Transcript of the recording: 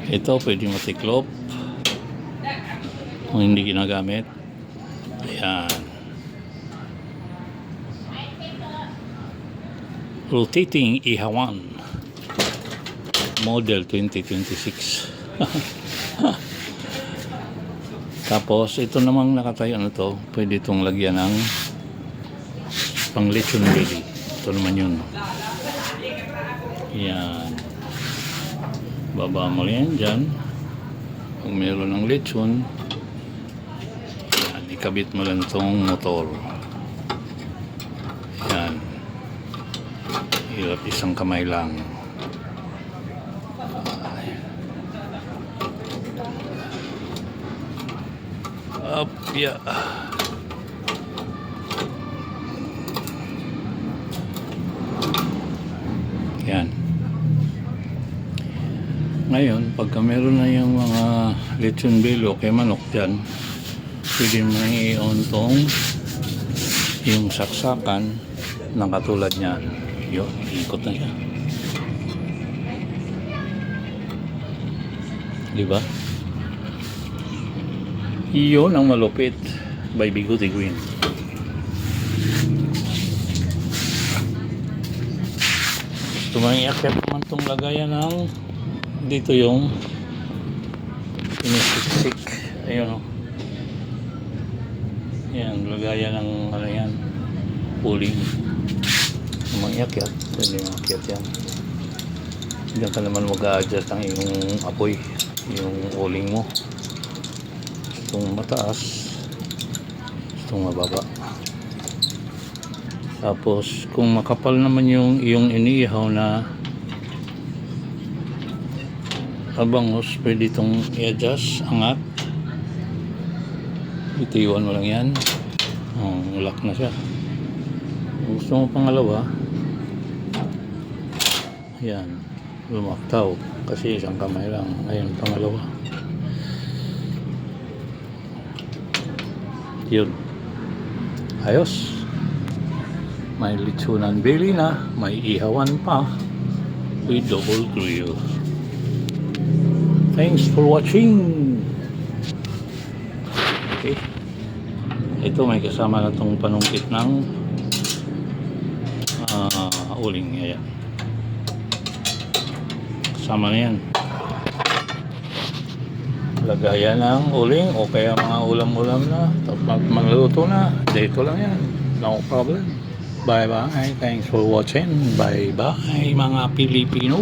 Ito pwede matiklop kung hindi ginagamit. Ayan. Rotating ihawan model 2026. Tapos ito namang nakatayo na to, pwede itong lagyan ng pang lechon belly. Ito naman yun. Yan, baba mo yan dyan. Kung meron ng lechon, yan, ikabit mo lang itong motor. Yan, hirap, isang kamay lang. Up, yeah. Yan. Ngayon, pagka meron na yung mga lechon belly o kay manok dyan, pwede mo nang i-on tong yung saksakan na katulad niyan. Yun, ikot na siya. Diba? Iyon ang malupit by Biguti Queen. Gusto mo i-akit naman itong lagayan ng dito yung pinisiksik. Ayun o. Yan, lagayan ng ano yan, pulling. Kung mag-iakit, pwede mag-iakit yan. Diyan ka naman mag-a-adjust ang iyong apoy, yung uling mo. Itong mataas, itong mababa. Tapos kung makapal naman yung iyong iniihaw na abangos, pwede itong i-adjust, angat. Itiwan mo lang yan. Lock na siya. Kung gusto mo pangalawa, yan, lumaktaw kasi isang kamay lang. Ayun, pangalawa. Yun, ayos. May lechonan belly na, may ihawan pa with double grill. Thanks for watching. Okay, ito may kasama na itong panungkit ng uling. Ayan, kasama na yan. Lagayan ng uling o kaya mga ulam-ulam na, tapos magluto na, dito lang yan, no problem. Bye bye, thanks for watching. Bye bye mga Pilipino.